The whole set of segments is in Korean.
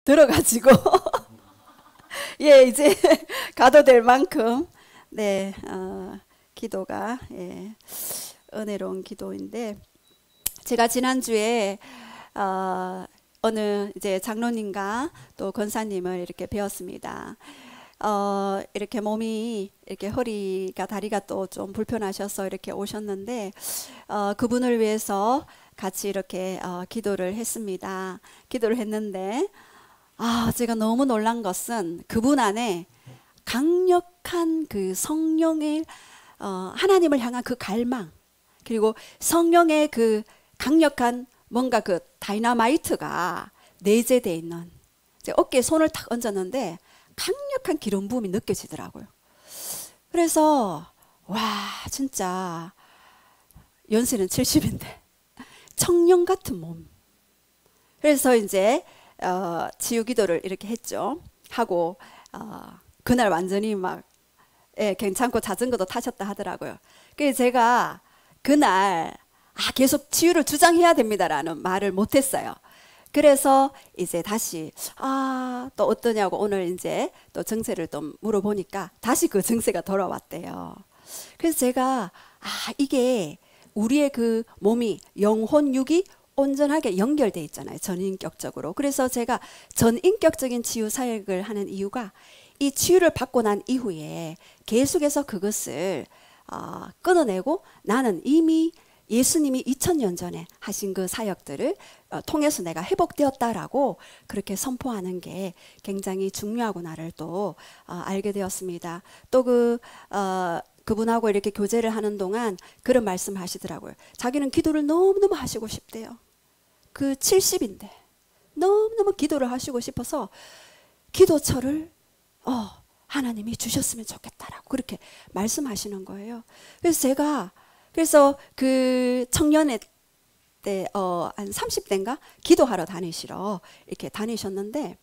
들어가지고 예, 이제 가도 될 만큼 네, 기도가 예, 은혜로운 기도인데, 제가 지난주에 어느 이제 장로님과 또 권사님을 이렇게 배웠습니다. 이렇게 몸이 이렇게 허리가 다리가 또 좀 불편하셔서 이렇게 오셨는데 그분을 위해서 같이 이렇게 기도를 했습니다. 기도를 했는데 제가 너무 놀란 것은 그분 안에 강력한 그 성령의 하나님을 향한 그 갈망, 그리고 성령의 그 강력한 뭔가 그 다이너마이트가 내재되어 있는, 어깨에 손을 탁 얹었는데 강력한 기름 부음이 느껴지더라고요. 그래서 와, 진짜 연세는 70인데 청년 같은 몸. 그래서 이제 치유 기도를 이렇게 했죠. 하고 그날 완전히 막 괜찮고 자전거도 타셨다 하더라고요. 그래서 제가 그날 계속 치유를 주장해야 됩니다라는 말을 못했어요. 그래서 이제 다시 또 어떠냐고 오늘 이제 또 증세를 또 물어보니까 다시 그 증세가 돌아왔대요. 그래서 제가 이게 우리의 그 몸이 영혼 육이 온전하게 연결돼 있잖아요, 전인격적으로. 그래서 제가 전인격적인 치유 사역을 하는 이유가 이 치유를 받고 난 이후에 계속해서 그것을 끊어내고, 나는 이미 예수님이 2000년 전에 하신 그 사역들을 통해서 내가 회복되었다라고 그렇게 선포하는 게 굉장히 중요하구나를 또 알게 되었습니다. 또 그분하고 이렇게 교제를 하는 동안 그런 말씀 하시더라고요. 자기는 기도를 너무너무 하시고 싶대요. 그 70인데 너무너무 기도를 하시고 싶어서 기도처를 하나님이 주셨으면 좋겠다라고 그렇게 말씀하시는 거예요. 그래서 그 청년회 때 한 30대인가 기도하러 다니시러 이렇게 다니셨는데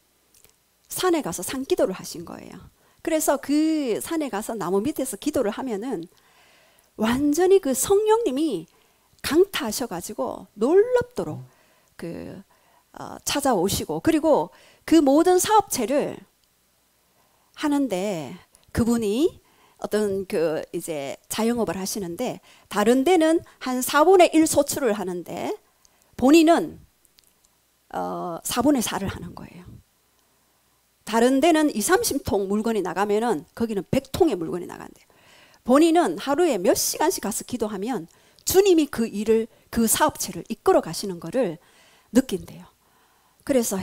산에 가서 산기도를 하신 거예요. 그래서 그 산에 가서 나무 밑에서 기도를 하면은 완전히 그 성령님이 강타하셔가지고 놀랍도록 찾아오시고, 그리고 그 모든 사업체를 하는데 그분이 어떤 이제 자영업을 하시는데 다른 데는 한 4분의 1 소출을 하는데 본인은 4분의 4를 하는 거예요. 다른 데는 20-30통 물건이 나가면은 거기는 100통의 물건이 나간대요. 본인은 하루에 몇 시간씩 가서 기도하면 주님이 그 일을, 그 사업체를 이끌어 가시는 거를 느낀대요. 그래서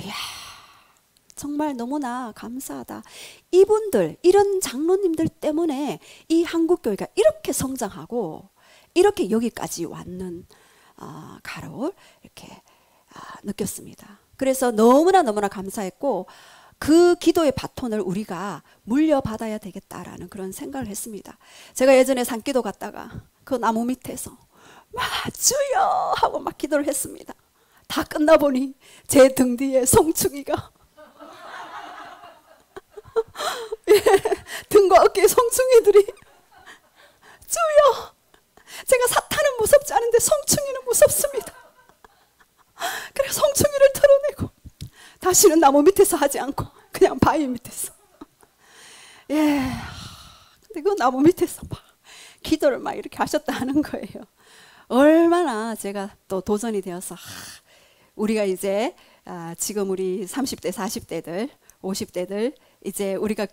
정말 너무나 감사하다. 이분들, 이런 장로님들 때문에 이 한국교회가 이렇게 성장하고 이렇게 여기까지 왔는 가를 이렇게 느꼈습니다. 그래서 너무나 감사했고, 그 기도의 바톤을 우리가 물려받아야 되겠다라는 그런 생각을 했습니다. 제가 예전에 산기도 갔다가 그 나무 밑에서 막 주여 하고 막 기도를 했습니다. 다 끝나보니 제 등 뒤에 송충이가 등과 어깨에 송충이들이, 주여, 제가 사탄은 무섭지 않은데 송충이는 무섭습니다. 그래서 송충이를 털어내고 다시는 나무 밑에서 하지 않고 그냥 바위 밑에서 근데 그 나무 밑에서 막 기도를 막 이렇게 하셨다 하는 거예요. 얼마나 제가 또 도전이 되어서 우리가 이제 지금 우리 30대 40대들 50대들 이제 우리가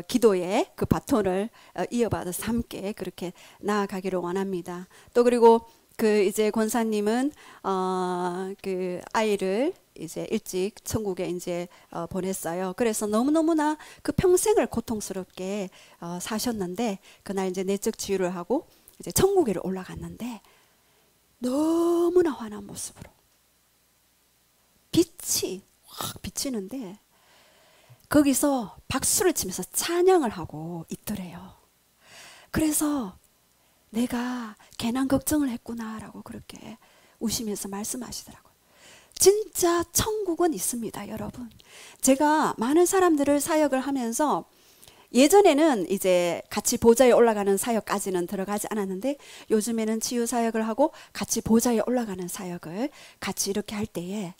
기도의 그 바톤을 이어받아서 함께 그렇게 나아가기를 원합니다. 또 그리고 이제 권사님은 그 아이를 이제 일찍 천국에 이제 보냈어요. 그래서 너무너무나 그 평생을 고통스럽게 사셨는데 그날 이제 내적 치유를 하고 이제 천국에 올라갔는데 너무나 환한 모습으로 빛이 확 비치는데 거기서 박수를 치면서 찬양을 하고 있더래요. 그래서 내가 괜한 걱정을 했구나라고 그렇게 우시면서 말씀하시더라고요. 진짜 천국은 있습니다, 여러분. 제가 많은 사람들을 사역을 하면서 예전에는 이제 같이 보좌에 올라가는 사역까지는 들어가지 않았는데 요즘에는 치유 사역을 하고 같이 보좌에 올라가는 사역을 같이 이렇게 할 때에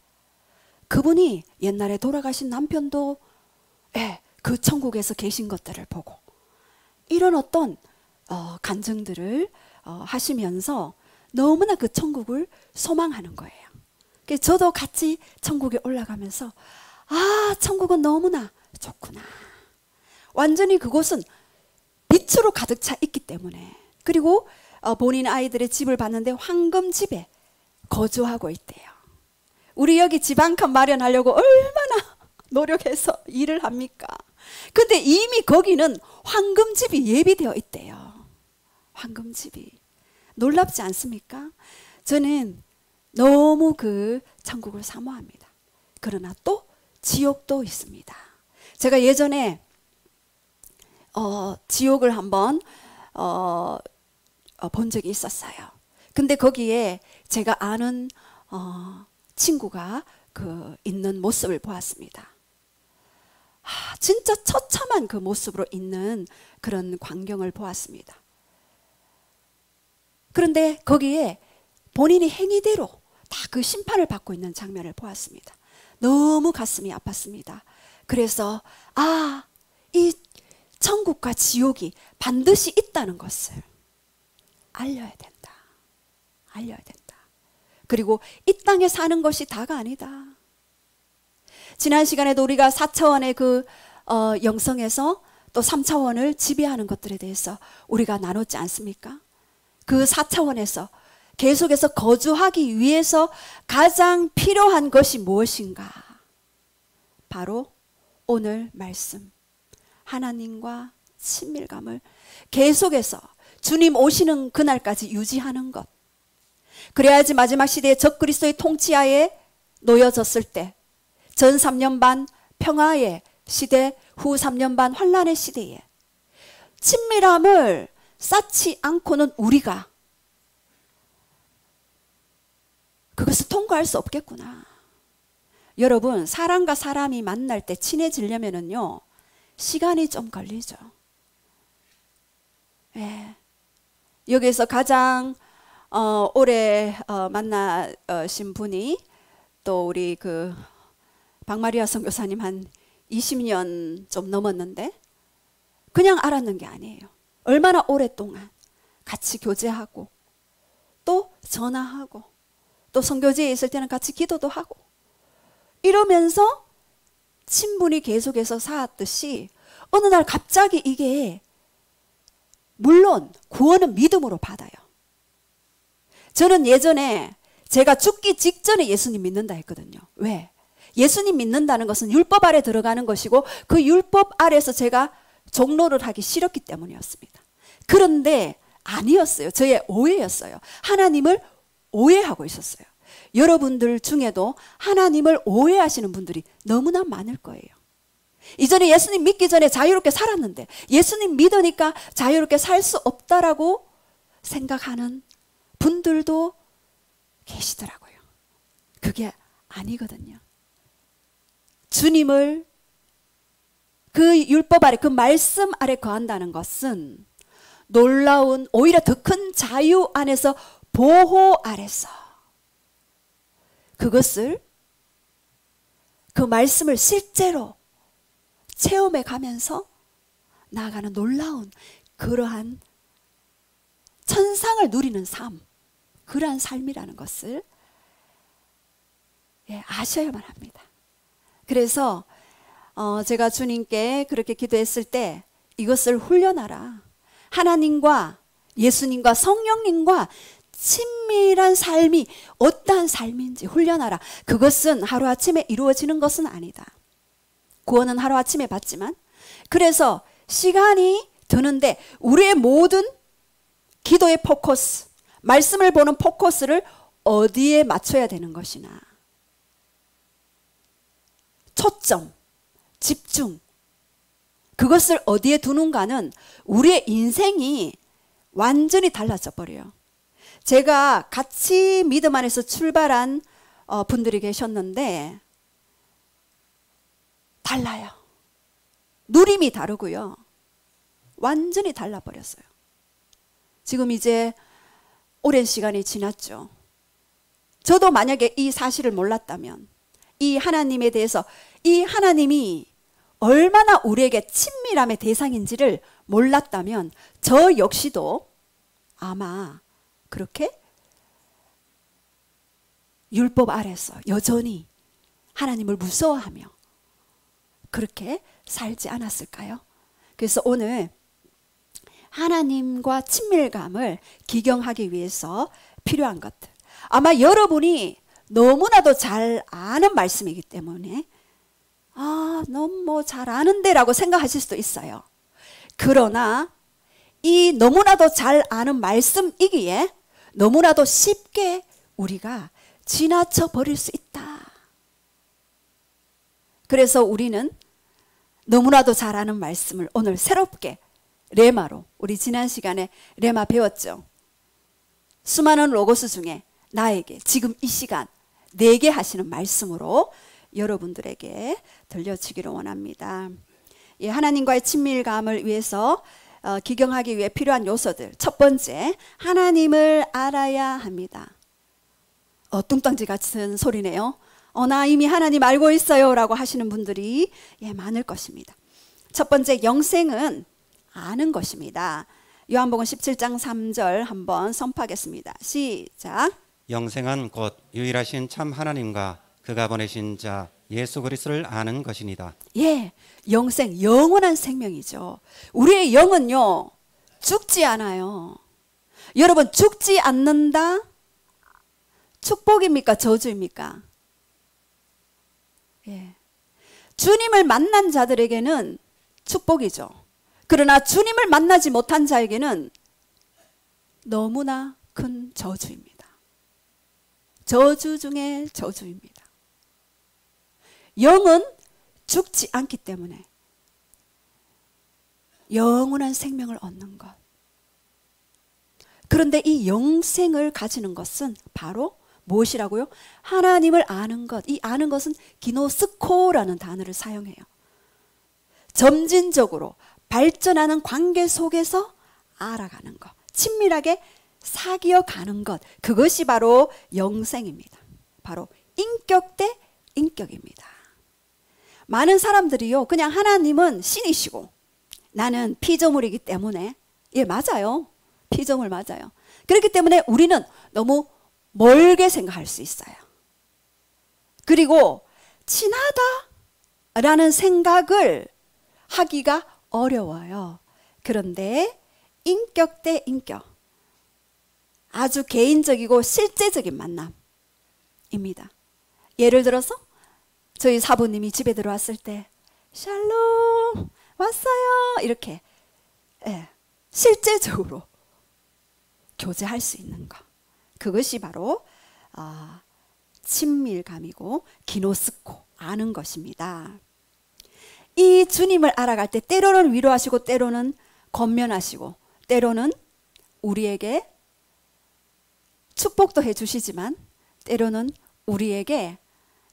그분이 옛날에 돌아가신 남편도 그 천국에서 계신 것들을 보고 이런 어떤 간증들을 하시면서 너무나 그 천국을 소망하는 거예요. 그래서 저도 같이 천국에 올라가면서 천국은 너무나 좋구나. 완전히 그곳은 빛으로 가득 차 있기 때문에, 그리고 본인 아이들의 집을 봤는데 황금집에 거주하고 있대요. 우리 여기 집 한 칸 마련하려고 얼마나 노력해서 일을 합니까? 근데 이미 거기는 황금집이 예비되어 있대요. 황금집이. 놀랍지 않습니까? 저는 너무 그 천국을 사모합니다. 그러나 또 지옥도 있습니다. 제가 예전에 지옥을 한번 본 적이 있었어요. 근데 거기에 제가 아는 친구가 있는 모습을 보았습니다. 진짜 처참한 그 모습으로 있는 그런 광경을 보았습니다. 그런데 거기에 본인이 행위대로 다 그 심판을 받고 있는 장면을 보았습니다. 너무 가슴이 아팠습니다. 그래서 이 천국과 지옥이 반드시 있다는 것을 알려야 된다. 알려야 된다. 그리고 이 땅에 사는 것이 다가 아니다. 지난 시간에도 우리가 4차원의 그 영성에서 또 3차원을 지배하는 것들에 대해서 우리가 나눴지 않습니까? 그 4차원에서 계속해서 거주하기 위해서 가장 필요한 것이 무엇인가? 바로 오늘 말씀, 하나님과 친밀감을 계속해서 주님 오시는 그날까지 유지하는 것. 그래야지 마지막 시대에 적그리스도의 통치하에 놓여졌을 때 전 3년 반 평화의 시대, 후 3년 반 환란의 시대에 친밀함을 쌓지 않고는 우리가 그것을 통과할 수 없겠구나. 여러분, 사람과 사람이 만날 때 친해지려면은요, 시간이 좀 걸리죠. 여기서 가장 오래 만나신 분이 또 우리 그 박마리아 선교사님 한 20년 좀 넘었는데 그냥 알았는 게 아니에요. 얼마나 오랫동안 같이 교제하고 또 전화하고 또 선교지에 있을 때는 같이 기도도 하고 이러면서 친분이 계속해서 쌓았듯이 어느 날 갑자기 이게, 물론 구원은 믿음으로 받아요. 저는 예전에 제가 죽기 직전에 예수님 믿는다 했거든요. 왜? 예수님 믿는다는 것은 율법 아래 들어가는 것이고 그 율법 아래에서 제가 종로를 하기 싫었기 때문이었습니다. 그런데 아니었어요. 저의 오해였어요. 하나님을 오해하고 있었어요. 여러분들 중에도 하나님을 오해하시는 분들이 너무나 많을 거예요. 이전에 예수님 믿기 전에 자유롭게 살았는데 예수님 믿으니까 자유롭게 살 수 없다라고 생각하는 분들도 계시더라고요. 그게 아니거든요. 주님을 그 율법 아래, 그 말씀 아래 거한다는 것은 놀라운, 오히려 더 큰 자유 안에서, 보호 아래서 그것을, 그 말씀을 실제로 체험해 가면서 나아가는 놀라운 그러한 천상을 누리는 삶, 그러한 삶이라는 것을 아셔야만 합니다. 그래서 제가 주님께 그렇게 기도했을 때 이것을 훈련하라. 하나님과 예수님과 성령님과 친밀한 삶이 어떠한 삶인지 훈련하라. 그것은 하루아침에 이루어지는 것은 아니다. 구원은 하루아침에 받지만, 그래서 시간이 드는데 우리의 모든 기도의 포커스, 말씀을 보는 포커스를 어디에 맞춰야 되는 것이나, 초점, 집중, 그것을 어디에 두는가는 우리의 인생이 완전히 달라져 버려요. 제가 같이 믿음 안에서 출발한 분들이 계셨는데 달라요. 누림이 다르고요. 완전히 달라버렸어요. 지금 이제 오랜 시간이 지났죠. 저도 만약에 이 사실을 몰랐다면, 이 하나님에 대해서, 이 하나님이 얼마나 우리에게 친밀함의 대상인지를 몰랐다면 저 역시도 아마 그렇게 율법 아래서 여전히 하나님을 무서워하며 그렇게 살지 않았을까요? 그래서 오늘 하나님과 친밀감을 기경하기 위해서 필요한 것들, 아마 여러분이 너무나도 잘 아는 말씀이기 때문에 너무 뭐 잘 아는데 라고 생각하실 수도 있어요. 그러나 이 너무나도 잘 아는 말씀이기에 너무나도 쉽게 우리가 지나쳐 버릴 수 있다. 그래서 우리는 너무나도 잘 아는 말씀을 오늘 새롭게 레마로, 우리 지난 시간에 레마 배웠죠. 수많은 로고스 중에 나에게 지금 이 시간 내게 하시는 말씀으로 여러분들에게 들려주기를 원합니다. 예, 하나님과의 친밀감을 위해서 기경하기 위해 필요한 요소들, 첫 번째, 하나님을 알아야 합니다. 뚱딴지 같은 소리네요. 나 이미 하나님 알고 있어요 라고 하시는 분들이 많을 것입니다. 첫 번째, 영생은 아는 것입니다. 요한복음 17장 3절 한번 선포하겠습니다. 시작. 영생은 곧 유일하신 참 하나님과 그가 보내신 자 예수 그리스도를 아는 것이니다. 예, 영생, 영원한 생명이죠. 우리의 영은요 죽지 않아요. 여러분, 죽지 않는다 축복입니까 저주입니까? 예. 주님을 만난 자들에게는 축복이죠. 그러나 주님을 만나지 못한 자에게는 너무나 큰 저주입니다. 저주 중에 저주입니다. 영은 죽지 않기 때문에 영원한 생명을 얻는 것. 그런데 이 영생을 가지는 것은 바로 무엇이라고요? 하나님을 아는 것. 이 아는 것은 기노스코라는 단어를 사용해요. 점진적으로 발전하는 관계 속에서 알아가는 것, 친밀하게 사귀어가는 것, 그것이 바로 영생입니다. 바로 인격 대 인격입니다. 많은 사람들이요 그냥 하나님은 신이시고 나는 피조물이기 때문에, 예 맞아요, 피조물 맞아요. 그렇기 때문에 우리는 너무 멀게 생각할 수 있어요. 그리고 친하다라는 생각을 하기가 어려워요. 그런데 인격 대 인격, 아주 개인적이고 실제적인 만남입니다. 예를 들어서 저희 사부님이 집에 들어왔을 때 샬롬 왔어요 이렇게 실제적으로 교제할 수 있는 것, 그것이 바로 친밀감이고 기노스코, 아는 것입니다. 이 주님을 알아갈 때 때로는 위로하시고 때로는 권면하시고 때로는 우리에게 축복도 해주시지만 때로는 우리에게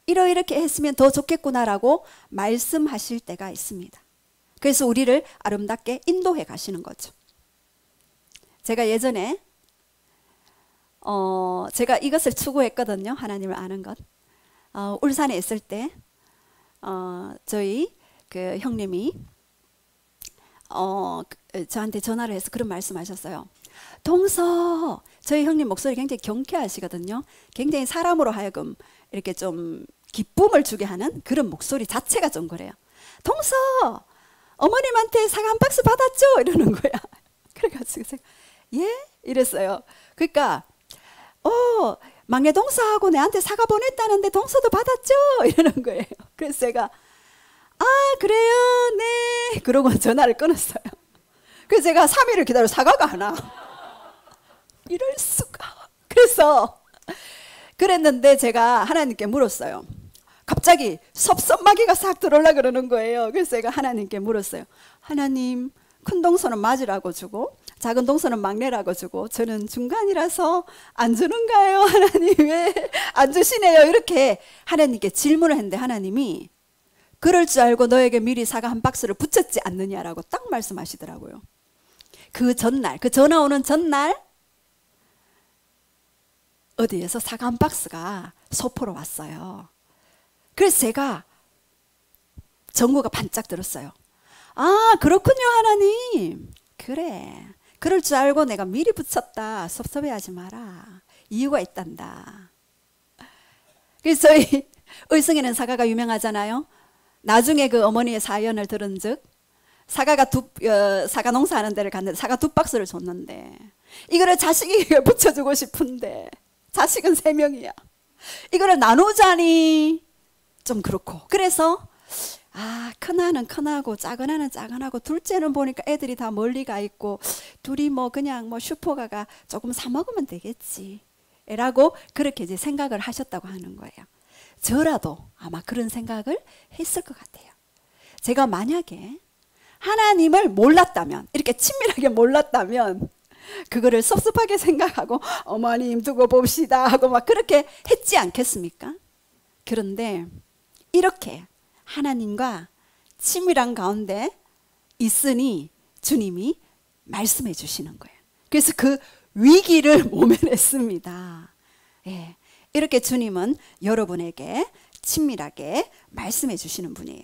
이렇게 했으면 더 좋겠구나라고 말씀하실 때가 있습니다. 그래서 우리를 아름답게 인도해 가시는 거죠. 제가 예전에 제가 이것을 추구했거든요. 하나님을 아는 것. 울산에 있을 때 저희 그 형님이 저한테 전화를 해서 그런 말씀하셨어요. 동서, 저희 형님 목소리 굉장히 경쾌하시거든요. 굉장히 사람으로 하여금 이렇게 좀 기쁨을 주게 하는 그런 목소리 자체가 좀 그래요. 동서, 어머님한테 사과 한 박스 받았죠? 이러는 거야. 그래가지고 제가 예? 이랬어요. 그러니까 막내 동서하고 내한테 사과 보냈다는데 동서도 받았죠? 이러는 거예요. 그래서 제가 그래요? 네. 그러고 전화를 끊었어요. 그래서 제가 3일을 기다려 사과가 안 와. 이럴 수가. 그래서 그랬는데 제가 하나님께 물었어요. 갑자기 섭섭마귀가 싹 들어오려고 그러는 거예요. 그래서 제가 하나님께 물었어요. 하나님, 큰 동서는 맞으라고 주고 작은 동서는 막내라고 주고 저는 중간이라서 안 주는가요? 하나님 왜 안 주시네요? 이렇게 하나님께 질문을 했는데 하나님이 그럴 줄 알고 너에게 미리 사과 한 박스를 붙였지 않느냐라고 딱 말씀하시더라고요. 그 전날, 그 전화 오는 전날 어디에서 사과 한 박스가 소포로 왔어요. 그래서 제가 전구가 반짝 들었어요. 아, 그렇군요, 하나님. 그래. 그럴 줄 알고 내가 미리 붙였다. 섭섭해하지 마라. 이유가 있단다. 그래서 저희 의성에는 사과가 유명하잖아요. 나중에 그 어머니의 사연을 들은 즉 사과 농사하는 데를 갔는데 사과 2박스를 줬는데 이거를 자식에게 붙여주고 싶은데 자식은 3명이야. 이거를 나누자니 좀 그렇고, 그래서 큰아는 큰아고 작은 아는 작은 아고 둘째는 보니까 애들이 다 멀리 가 있고 둘이 뭐 그냥 뭐 슈퍼 가가 조금 사 먹으면 되겠지 라고 그렇게 이제 생각을 하셨다고 하는 거예요. 저라도 아마 그런 생각을 했을 것 같아요. 제가 만약에 하나님을 몰랐다면, 이렇게 친밀하게 몰랐다면 그거를 섭섭하게 생각하고 어머님 두고 봅시다 하고 막 그렇게 했지 않겠습니까? 그런데 이렇게 하나님과 친밀한 가운데 있으니 주님이 말씀해 주시는 거예요. 그래서 그 위기를 모면했습니다. 예, 이렇게 주님은 여러분에게 친밀하게 말씀해 주시는 분이에요.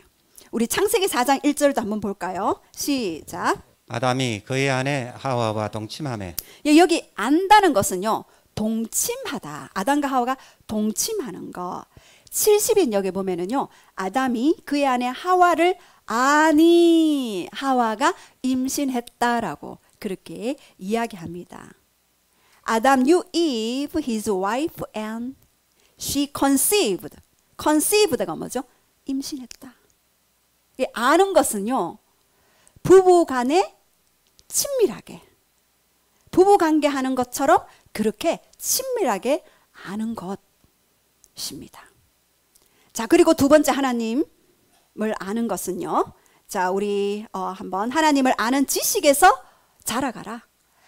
우리 창세기 4장 1절도 한번 볼까요? 시작. 아담이 그의 아내 하와와 동침하매. 예, 여기 안다는 것은요, 동침하다. 아담과 하와가 동침하는 거. 70인 여기 보면은요, 아담이 그의 아내 하와를 아니 하와가 임신했다라고 그렇게 이야기합니다. Adam knew Eve, his wife, and she conceived. conceived가 뭐죠? 임신했다. 이 아는 것은요, 부부 간에 친밀하게, 부부 관계 하는 것처럼 그렇게 친밀하게 아는 것입니다. 자, 그리고 두 번째 하나님을 아는 것은요, 자, 우리 한번 하나님을 아는 지식에서 자라가라.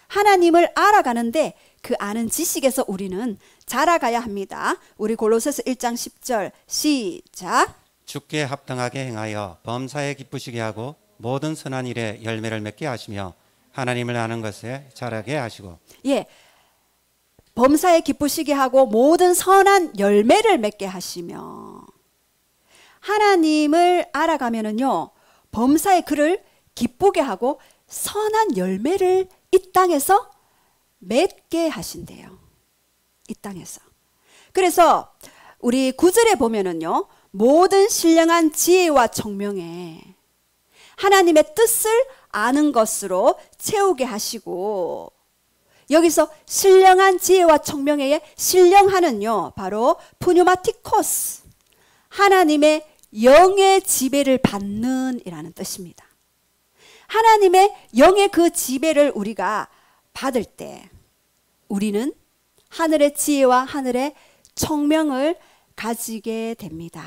하나님을 알아가는데 그 아는 지식에서 우리는 자라가야 합니다. 우리 골로새서 1장 10절 시작. 주께 합당하게 행하여 범사에 기쁘시게 하고 모든 선한 일에 열매를 맺게 하시며 하나님을 아는 것에 자라게 하시고. 예, 범사에 기쁘시게 하고 모든 선한 열매를 맺게 하시며. 하나님을 알아가면은요, 범사에 그를 기쁘게 하고 선한 열매를 이 땅에서 맺게 하신대요. 이 땅에서. 그래서 우리 9절에 보면은요, 모든 신령한 지혜와 총명에 하나님의 뜻을 아는 것으로 채우게 하시고, 여기서 신령한 지혜와 총명의 신령하는요, 바로 푸뉴마티코스, 하나님의 영의 지배를 받는 이라는 뜻입니다. 하나님의 영의 그 지배를 우리가 받을 때 우리는 하늘의 지혜와 하늘의 총명을 가지게 됩니다.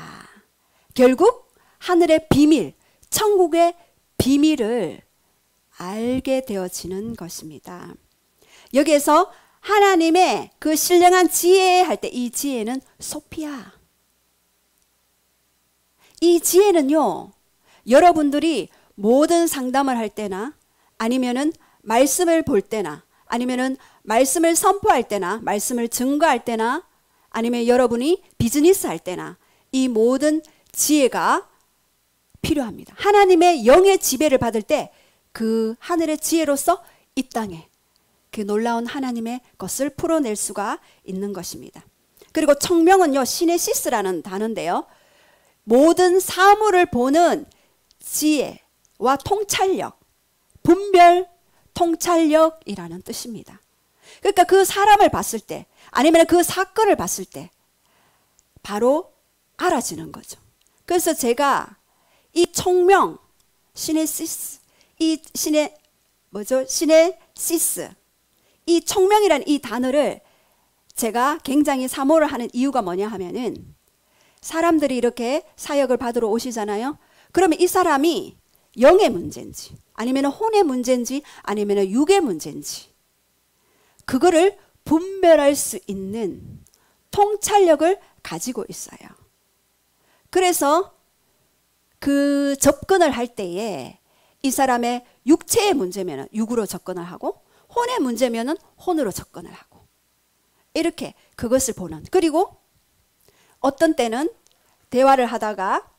결국 하늘의 비밀, 천국의 비밀을 알게 되어지는 것입니다. 여기에서 하나님의 그 신령한 지혜 할 때 이 지혜는 소피아. 이 지혜는요, 여러분들이 모든 상담을 할 때나 아니면은 말씀을 볼 때나 아니면은 말씀을 선포할 때나 말씀을 증거할 때나 아니면 여러분이 비즈니스 할 때나 이 모든 지혜가 필요합니다. 하나님의 영의 지배를 받을 때 그 하늘의 지혜로서 이 땅에 그 놀라운 하나님의 것을 풀어낼 수가 있는 것입니다. 그리고 청명은요, 시네시스라는 단어인데요, 모든 사물을 보는 지혜와 통찰력, 분별 통찰력이라는 뜻입니다. 그러니까 그 사람을 봤을 때 아니면 그 사건을 봤을 때 바로 알아지는 거죠. 그래서 제가 이 총명, 시네시스, 이 시네시스, 이 총명이라는 이 단어를 제가 굉장히 사모를 하는 이유가 뭐냐 하면은, 사람들이 이렇게 사역을 받으러 오시잖아요. 그러면 이 사람이 영의 문제인지 아니면 혼의 문제인지 아니면 육의 문제인지 그거를 분별할 수 있는 통찰력을 가지고 있어요. 그래서 그 접근을 할 때에 이 사람의 육체의 문제면 육으로 접근을 하고 혼의 문제면 혼으로 접근을 하고 이렇게 그것을 보는, 그리고 어떤 때는 대화를 하다가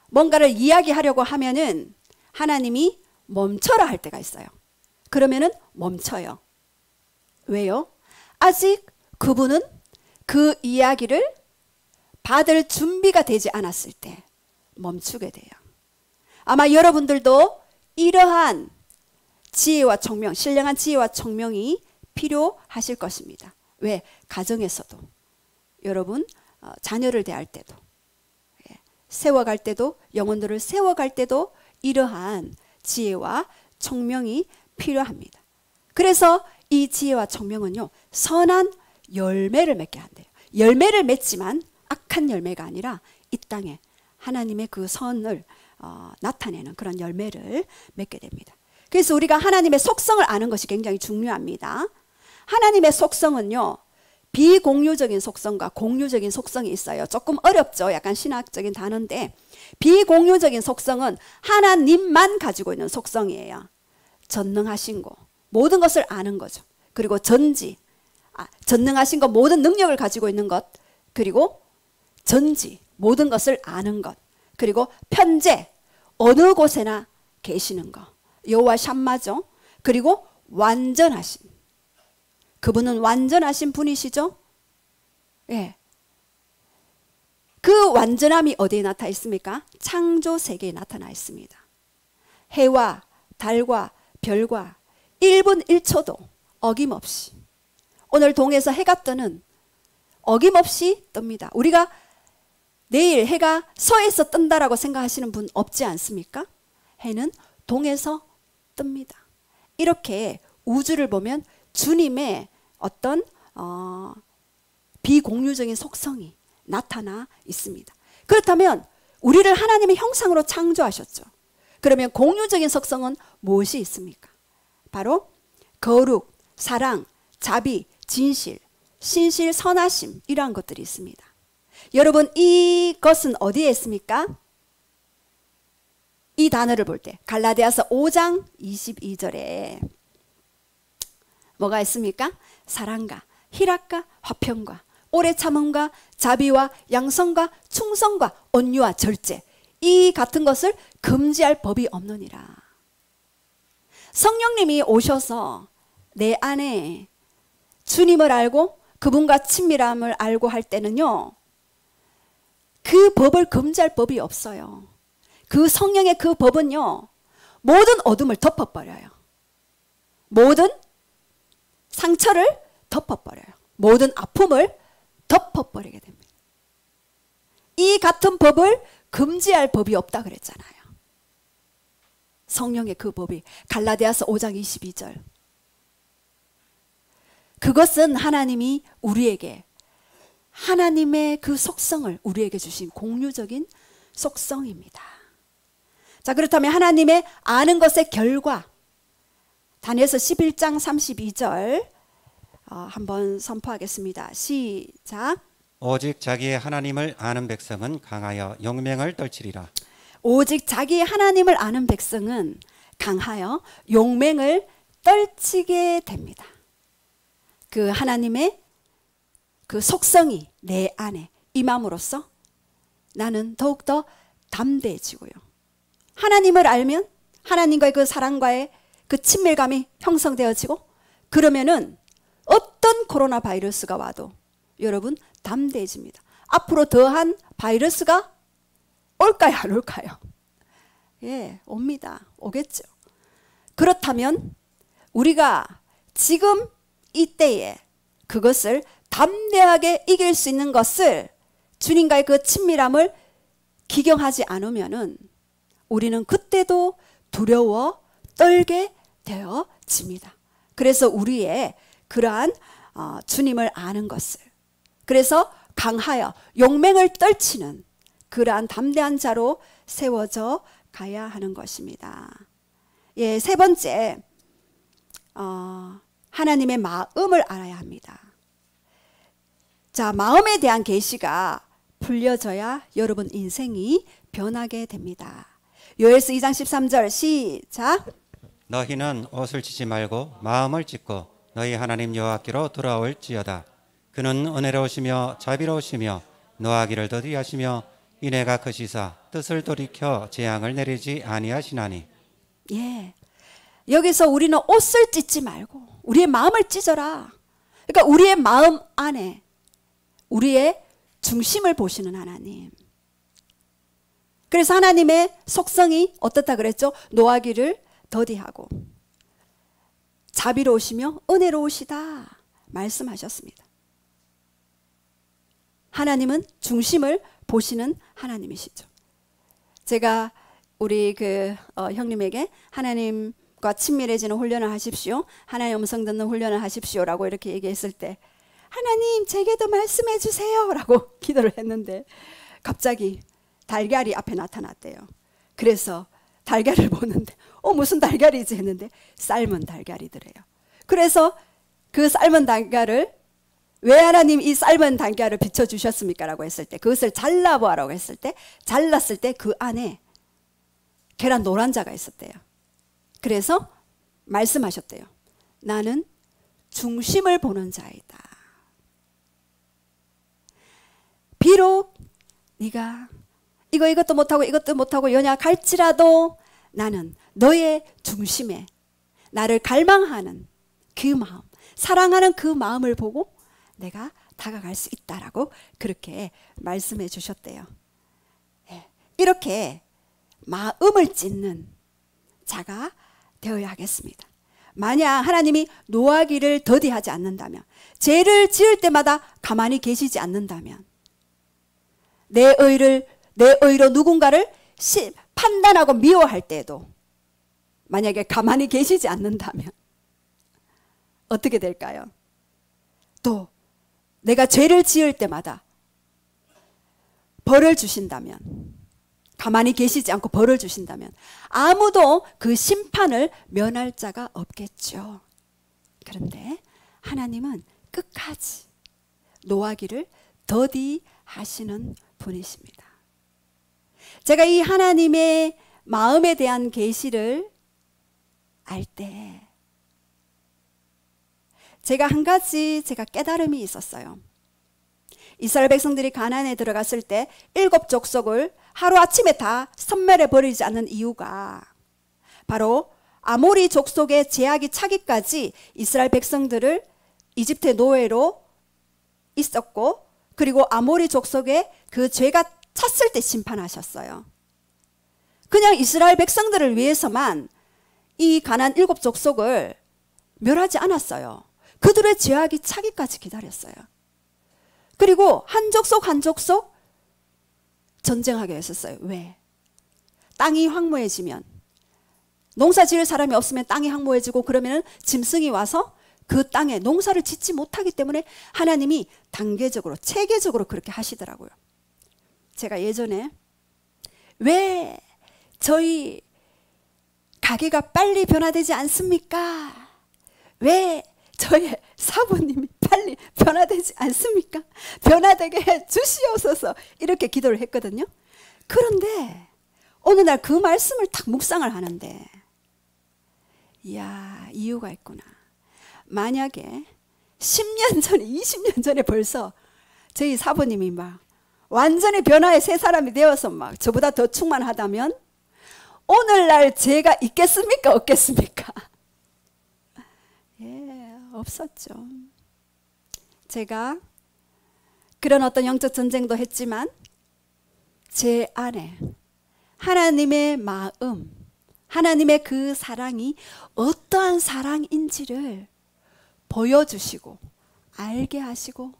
뭔가를 이야기하려고 하면은 하나님이 멈춰라 할 때가 있어요. 그러면은 멈춰요. 왜요? 아직 그분은 그 이야기를 받을 준비가 되지 않았을 때 멈추게 돼요. 아마 여러분들도 이러한 지혜와 총명, 신령한 지혜와 총명이 필요하실 것입니다. 왜? 가정에서도, 여러분 자녀를 대할 때도, 세워갈 때도, 영혼들을 세워갈 때도 이러한 지혜와 총명이 필요합니다. 그래서 이 지혜와 총명은요, 선한 열매를 맺게 한대요. 열매를 맺지만 악한 열매가 아니라 이 땅에 하나님의 그 선을 나타내는 그런 열매를 맺게 됩니다. 그래서 우리가 하나님의 속성을 아는 것이 굉장히 중요합니다. 하나님의 속성은요, 비공유적인 속성과 공유적인 속성이 있어요. 조금 어렵죠. 약간 신학적인 단어인데, 비공유적인 속성은 하나님만 가지고 있는 속성이에요. 전능하신 거, 모든 것을 아는 거죠. 그리고 전지, 전능하신 것, 모든 능력을 가지고 있는 것, 그리고 전지, 모든 것을 아는 것, 그리고 편재, 어느 곳에나 계시는 것, 여호와 샴마죠. 그리고 완전하신, 그분은 완전하신 분이시죠. 예. 그 완전함이 어디에 나타나 있습니까? 창조 세계에 나타나 있습니다. 해와 달과 별과 1분 1초도 어김없이, 오늘 동에서 해가 뜨는 어김없이 뜹니다. 우리가 내일 해가 서에서 뜬다라고 생각하시는 분 없지 않습니까? 해는 동에서 뜹니다. 이렇게 우주를 보면 주님의 어떤 비공유적인 속성이 나타나 있습니다. 그렇다면 우리를 하나님의 형상으로 창조하셨죠. 그러면 공유적인 속성은 무엇이 있습니까? 바로 거룩, 사랑, 자비, 진실, 신실, 선하심, 이러한 것들이 있습니다. 여러분, 이것은 어디에 있습니까? 이 단어를 볼 때 갈라디아서 5장 22절에 뭐가 있습니까? 사랑과 희락과 화평과 오래 참음과 자비와 양성과 충성과 온유와 절제, 이 같은 것을 금지할 법이 없느니라. 성령님이 오셔서 내 안에 주님을 알고 그분과 친밀함을 알고 할 때는요, 그 법을 금지할 법이 없어요. 그 성령의 그 법은요, 모든 어둠을 덮어버려요. 모든 상처를 덮어버려요. 모든 아픔을 덮어버리게 됩니다. 이 같은 법을 금지할 법이 없다 그랬잖아요. 성령의 그 법이 갈라디아서 5장 22절. 그것은 하나님이 우리에게, 하나님의 그 속성을 우리에게 주신 공유적인 속성입니다. 자, 그렇다면 하나님의 아는 것의 결과, 다니엘서 11장 32절 한번 선포하겠습니다. 시작. 오직 자기의 하나님을 아는 백성은 강하여 용맹을 떨치리라. 오직 자기 하나님을 아는 백성은 강하여 용맹을 떨치게 됩니다. 그 하나님의 그 속성이 내 안에 임함으로써 나는 더욱더 담대해지고요. 하나님을 알면 하나님과의 그 사랑과의 그 친밀감이 형성되어지고, 그러면은 어떤 코로나 바이러스가 와도 여러분 담대해집니다. 앞으로 더한 바이러스가 올까요, 안 올까요? 예, 옵니다. 오겠죠. 그렇다면 우리가 지금 이때에 그것을 담대하게 이길 수 있는 것을, 주님과의 그 친밀함을 기경하지 않으면은 우리는 그때도 두려워 떨게 되어집니다. 그래서 우리의 그러한 주님을 아는 것을, 그래서 강하여 용맹을 떨치는 그러한 담대한 자로 세워져 가야 하는 것입니다. 예, 세 번째, 하나님의 마음을 알아야 합니다. 자, 마음에 대한 계시가 풀려져야 여러분 인생이 변하게 됩니다. 요엘서 2장 13절 시작. 너희는 옷을 찢지 말고 마음을 찢고 너희 하나님 여호와께로 돌아올지어다. 그는 은혜로우시며 자비로우시며 노하기를 더디하시며 이내가 크시사 뜻을 돌이켜 재앙을 내리지 아니하시나니. 예. 여기서 우리는 옷을 찢지 말고 우리의 마음을 찢어라. 그러니까 우리의 마음 안에 우리의 중심을 보시는 하나님. 그래서 하나님의 속성이 어떻다 그랬죠? 노하기를 더디하고 자비로우시며 은혜로우시다 말씀하셨습니다. 하나님은 중심을 보시는 하나님이시죠. 제가 우리 형님에게 하나님과 친밀해지는 훈련을 하십시오. 하나님의 음성 듣는 훈련을 하십시오라고 이렇게 얘기했을 때 하나님 제게도 말씀해 주세요 라고 기도를 했는데 갑자기 달걀이 앞에 나타났대요. 그래서 달걀을 보는데 무슨 달걀이지 했는데 삶은 달걀이더래요. 그래서 그 삶은 달걀을 왜 하나님 이 삶은 달걀을 비춰주셨습니까? 라고 했을 때 그것을 잘라보아라고 했을 때 잘랐을 때 그 안에 계란 노란자가 있었대요. 그래서 말씀하셨대요. 나는 중심을 보는 자이다. 비록 네가 이것도 못하고 이것도 못하고 연약할지라도 나는 너의 중심에 나를 갈망하는 그 마음, 사랑하는 그 마음을 보고 내가 다가갈 수 있다라고 그렇게 말씀해 주셨대요. 이렇게 마음을 찢는 자가 되어야 하겠습니다. 만약 하나님이 노하기를 더디하지 않는다면, 죄를 지을 때마다 가만히 계시지 않는다면, 내 의로 누군가를 판단하고 미워할 때에도 만약에 가만히 계시지 않는다면 어떻게 될까요? 또 내가 죄를 지을 때마다 벌을 주신다면, 가만히 계시지 않고 벌을 주신다면 아무도 그 심판을 면할 자가 없겠죠. 그런데 하나님은 끝까지 노하기를 더디하시는 분이십니다. 제가 이 하나님의 마음에 대한 계시를 알 때 제가 한 가지 깨달음이 있었어요. 이스라엘 백성들이 가나안에 들어갔을 때 7 족속을 하루아침에 다 섬멸해 버리지 않는 이유가 바로 아모리 족속의 제약이 차기까지 이스라엘 백성들을 이집트의 노예로 있었고, 그리고 아모리 족속의 그 죄가 찼을 때 심판하셨어요. 그냥 이스라엘 백성들을 위해서만 이 가나안 7 족속을 멸하지 않았어요. 그들의 죄악이 차기까지 기다렸어요. 그리고 한 족속 한 족속 전쟁하게 했었어요. 왜? 땅이 황무해지면, 농사 지을 사람이 없으면 땅이 황무해지고 그러면 짐승이 와서 그 땅에 농사를 짓지 못하기 때문에 하나님이 단계적으로 체계적으로 그렇게 하시더라고요. 제가 예전에 왜 저희 가게가 빨리 변화되지 않습니까? 왜 저의 사부님이 빨리 변화되지 않습니까? 변화되게 해 주시옵소서 이렇게 기도를 했거든요. 그런데 어느 날 그 말씀을 딱 묵상을 하는데, 이야, 이유가 있구나. 만약에 10년 전에 20년 전에 벌써 저희 사부님이 막 완전히 변화의 새 사람이 되어서 막 저보다 더 충만하다면 오늘날 제가 있겠습니까? 없겠습니까? 예, 없었죠. 제가 그런 어떤 영적 전쟁도 했지만 제 안에 하나님의 마음, 하나님의 그 사랑이 어떠한 사랑인지를 보여주시고 알게 하시고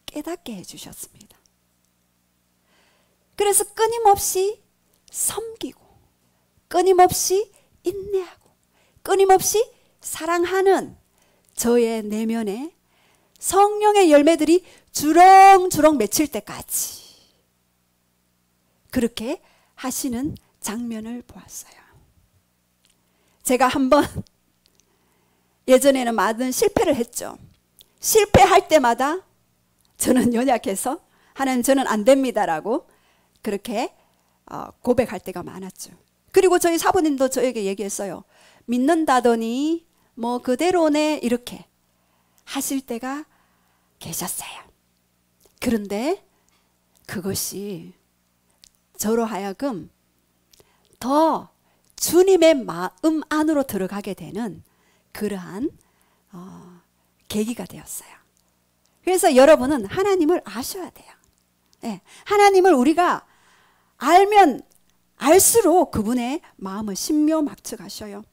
깨닫게 해주셨습니다. 그래서 끊임없이 섬기고 끊임없이 인내하고 끊임없이 사랑하는 저의 내면에 성령의 열매들이 주렁주렁 맺힐 때까지 그렇게 하시는 장면을 보았어요. 제가 한번 예전에는 많은 실패를 했죠. 실패할 때마다 저는 연약해서 하나님 저는 안 됩니다라고 그렇게 고백할 때가 많았죠. 그리고 저희 사부님도 저에게 얘기했어요. 믿는다더니 뭐 그대로네 이렇게 하실 때가 계셨어요. 그런데 그것이 저로 하여금 더 주님의 마음 안으로 들어가게 되는 그러한 계기가 되었어요. 그래서 여러분은 하나님을 아셔야 돼요. 예, 하나님을 우리가 알면 알수록 그분의 마음을 신묘막측하셔요.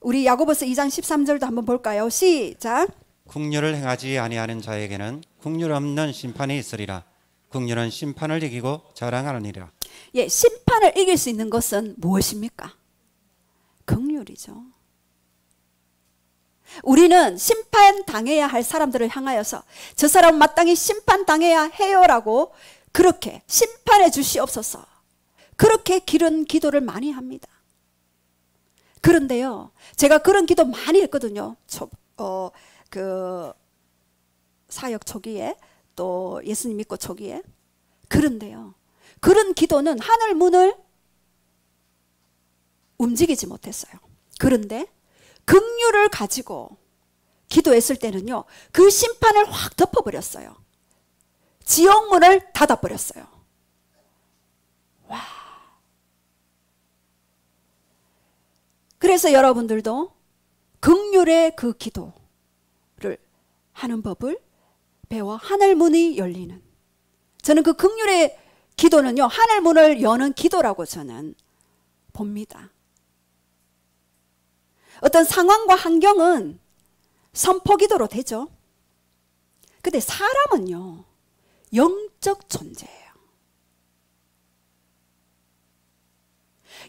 우리 야고보서 2장 13절도 한번 볼까요? 시작. 국률을 행하지 아니하는 자에게는 국률 없는 심판이 있으리라. 국률은 심판을 이기고 자랑하느니라. 예, 심판을 이길 수 있는 것은 무엇입니까? 긍휼이죠. 우리는 심판 당해야 할 사람들을 향하여서 저 사람은 마땅히 심판 당해야 해요라고 그렇게 심판해 주시옵소서. 그렇게 기른 기도를 많이 합니다. 그런데요, 제가 그런 기도 많이 했거든요. 그 사역 초기에 또 예수님 믿고 초기에. 그런데요, 그런 기도는 하늘 문을 움직이지 못했어요. 그런데 긍휼을 가지고 기도했을 때는요, 그 심판을 확 덮어버렸어요. 지옥문을 닫아버렸어요. 와. 그래서 여러분들도 긍휼의 그 기도를 하는 법을 배워 하늘 문이 열리는, 저는 그 긍휼의 기도는요, 하늘 문을 여는 기도라고 저는 봅니다. 어떤 상황과 환경은 선포기도로 되죠. 근데 사람은요, 영적 존재예요.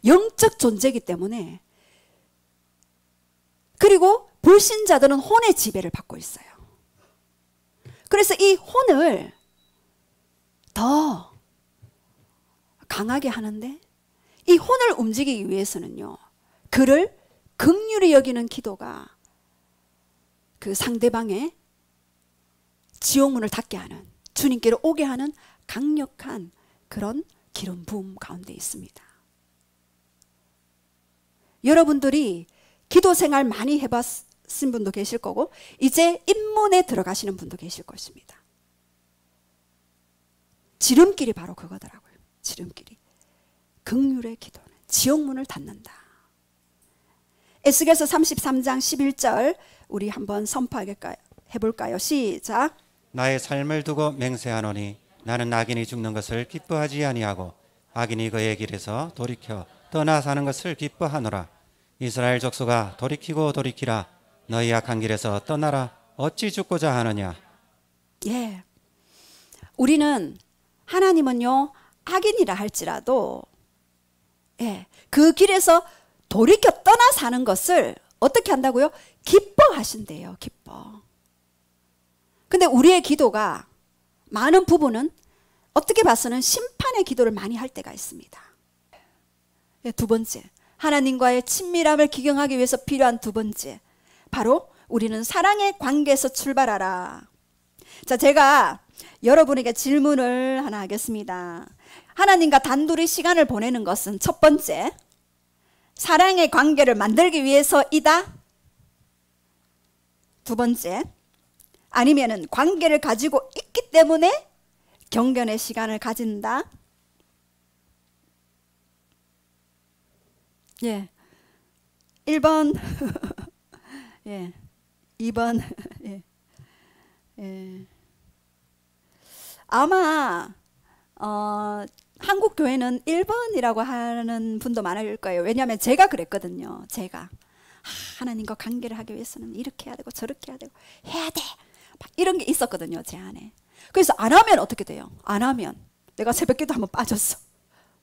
영적 존재이기 때문에, 그리고 불신자들은 혼의 지배를 받고 있어요. 그래서 이 혼을 더 강하게 하는데, 이 혼을 움직이기 위해서는요, 그를 긍휼히 여기는 기도가 그 상대방의 지옥문을 닫게 하는, 주님께로 오게 하는 강력한 그런 기름 부음 가운데 있습니다. 여러분들이 기도 생활 많이 해봤은 분도 계실 거고, 이제 입문에 들어가시는 분도 계실 것입니다. 지름길이 바로 그거더라고요. 지름길이. 긍휼의 기도는 지옥문을 닫는다. 에스겔서 33장 11절 우리 한번 선포해볼까요? 시작. 나의 삶을 두고 맹세하노니 나는 악인이 죽는 것을 기뻐하지 아니하고 악인이 그의 길에서 돌이켜 떠나 사는 것을 기뻐하노라. 이스라엘 족속아 돌이키고 돌이키라. 너희 악한 길에서 떠나라. 어찌 죽고자 하느냐. 예, 우리는 하나님은요, 악인이라 할지라도 그 길에서 돌이켜 떠나 사는 것을 어떻게 한다고요? 기뻐하신대요. 기뻐. 근데 우리의 기도가 많은 부분은 어떻게 봐서는 심판의 기도를 많이 할 때가 있습니다. 두 번째, 하나님과의 친밀함을 기경하기 위해서 필요한 두 번째, 바로 우리는 사랑의 관계에서 출발하라. 자, 제가 여러분에게 질문을 하나 하겠습니다. 하나님과 단둘이 시간을 보내는 것은 첫 번째, 사랑의 관계를 만들기 위해서이다. 두 번째, 아니면은 관계를 가지고 있기 때문에 경건의 시간을 가진다. 예. 1번. 예. 2번. 예. 예. 아마 한국 교회는 1번이라고 하는 분도 많을 거예요. 왜냐하면 제가 그랬거든요. 제가 하나님과 관계를 하기 위해서는 이렇게 해야 되고 저렇게 해야 되고 해야 돼. 막 이런 게 있었거든요, 제 안에. 그래서 안 하면 어떻게 돼요? 안 하면 내가 새벽기도 한번 빠졌어.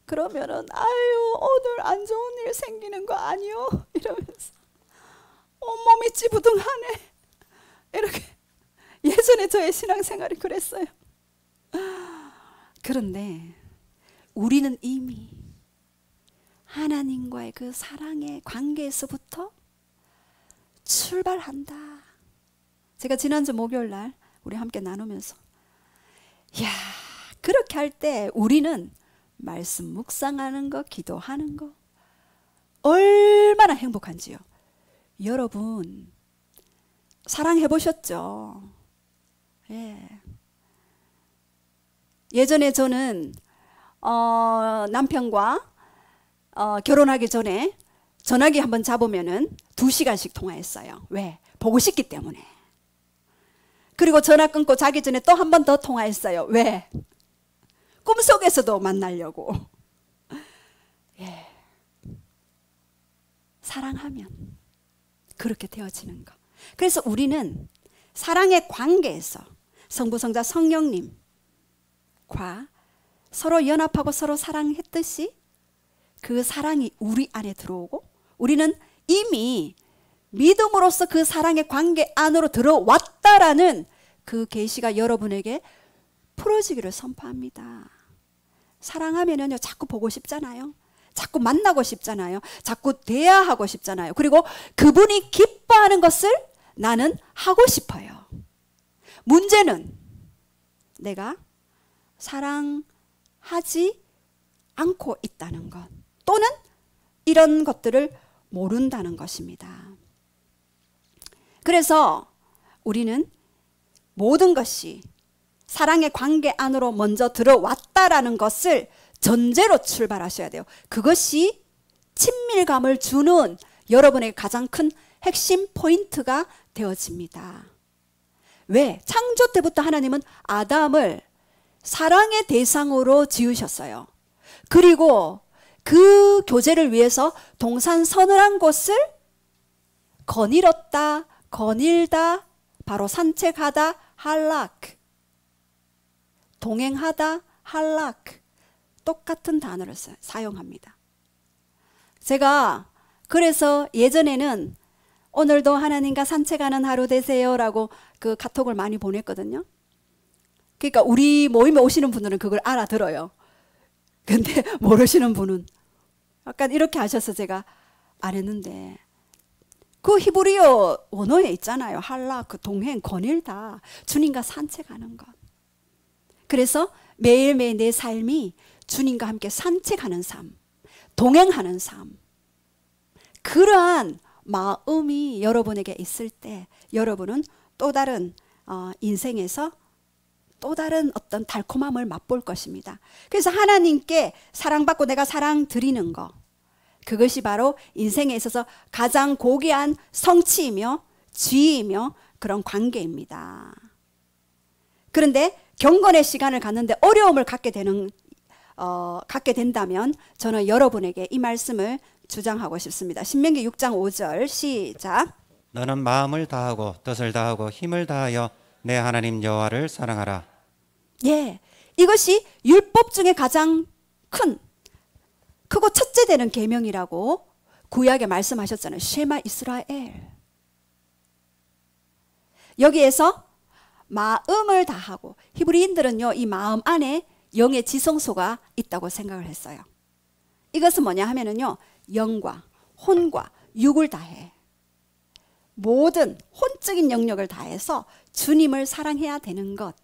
그러면은 아유, 오늘 안 좋은 일 생기는 거 아니요? 이러면서 몸이 찌부둥하네. 이렇게. 예전에 저의 신앙생활이 그랬어요. 그런데 우리는 이미 하나님과의 그 사랑의 관계에서부터 출발한다. 제가 지난주 목요일 날 우리 함께 나누면서, 이야, 그렇게 할 때 우리는 말씀 묵상하는 거, 기도하는 거 얼마나 행복한지요. 여러분 사랑해 보셨죠? 예. 예전에 저는 남편과 결혼하기 전에 전화기 한번 잡으면은 2시간씩 통화했어요. 왜? 보고 싶기 때문에. 그리고 전화 끊고 자기 전에 또 한 번 더 통화했어요. 왜? 꿈속에서도 만나려고. 예. 사랑하면 그렇게 되어지는 거. 그래서 우리는 사랑의 관계에서 성부, 성자, 성령님과 서로 연합하고 서로 사랑했듯이 그 사랑이 우리 안에 들어오고 우리는 이미 믿음으로써 그 사랑의 관계 안으로 들어왔다라는 그 계시가 여러분에게 풀어지기를 선포합니다. 사랑하면요 자꾸 보고 싶잖아요. 자꾸 만나고 싶잖아요. 자꾸 대화하고 싶잖아요. 그리고 그분이 기뻐하는 것을 나는 하고 싶어요. 문제는 내가 사랑하지 않고 있다는 것 또는 이런 것들을 모른다는 것입니다. 그래서 우리는 모든 것이 사랑의 관계 안으로 먼저 들어왔다라는 것을 전제로 출발하셔야 돼요. 그것이 친밀감을 주는 여러분의 가장 큰 핵심 포인트가 되어집니다. 왜? 창조 때부터 하나님은 아담을 사랑의 대상으로 지으셨어요. 그리고 그 교제를 위해서 동산 서늘한 곳을 거닐었다, 거닐다, 바로 산책하다, 할락, 동행하다, 할락, 똑같은 단어를 사용합니다. 제가 그래서 예전에는 오늘도 하나님과 산책하는 하루 되세요 라고 그 카톡을 많이 보냈거든요. 그러니까 우리 모임에 오시는 분들은 그걸 알아들어요. 근데 모르시는 분은 약간 이렇게 하셔서 제가 안 했는데 그 히브리어 원어에 있잖아요. 할락, 그 동행, 거닐다, 주님과 산책하는 것. 그래서 매일매일 내 삶이 주님과 함께 산책하는 삶, 동행하는 삶, 그러한 마음이 여러분에게 있을 때 여러분은 또 다른 인생에서 또 다른 어떤 달콤함을 맛볼 것입니다. 그래서 하나님께 사랑받고 내가 사랑 드리는 것, 그것이 바로 인생에 있어서 가장 고귀한 성취이며 지위이며 그런 관계입니다. 그런데 경건의 시간을 갖는데 어려움을 갖게 된다면 저는 여러분에게 이 말씀을 주장하고 싶습니다. 신명기 6장 5절 시작. 너는 마음을 다하고 뜻을 다하고 힘을 다하여 내 하나님 여호와를 사랑하라. 예, 이것이 율법 중에 가장 크고 첫째 되는 계명이라고 구약에 말씀하셨잖아요. 쉐마 이스라엘. 여기에서 마음을 다하고, 히브리인들은요 이 마음 안에 영의 지성소가 있다고 생각을 했어요. 이것은 뭐냐 하면은요 영과 혼과 육을 다해 모든 혼적인 영역을 다해서 주님을 사랑해야 되는 것.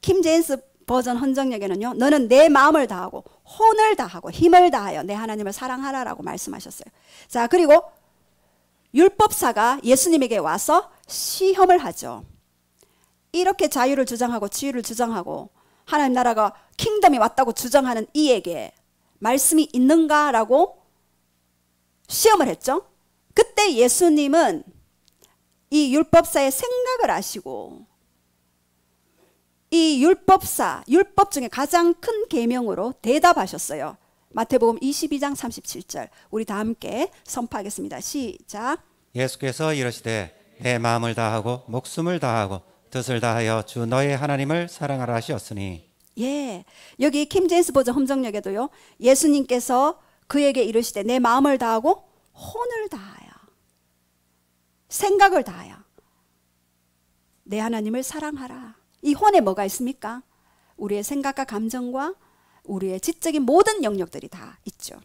킹 제임스 버전 헌정역에는요 너는 내 마음을 다하고 혼을 다하고 힘을 다하여 내 하나님을 사랑하라라고 말씀하셨어요. 자, 그리고 율법사가 예수님에게 와서 시험을 하죠. 이렇게 자유를 주장하고 지유를 주장하고 하나님 나라가 킹덤이 왔다고 주장하는 이에게 말씀이 있는가라고 시험을 했죠. 그때 예수님은 이 율법사의 생각을 아시고 이 율법 중에 가장 큰 계명으로 대답하셨어요. 마태복음 22장 37절 우리 다 함께 선포하겠습니다. 시작. 예수께서 이르시되 내 마음을 다하고 목숨을 다하고 뜻을 다하여 주 너의 하나님을 사랑하라 하셨으니. 예, 여기 킹 제임스 버전 험정역에도요 예수님께서 그에게 이르시되 내 마음을 다하고 혼을 다하여 생각을 다하여 내 하나님을 사랑하라. 이 혼에 뭐가 있습니까? 우리의 생각과 감정과 우리의 지적인 모든 영역들이 다 있죠.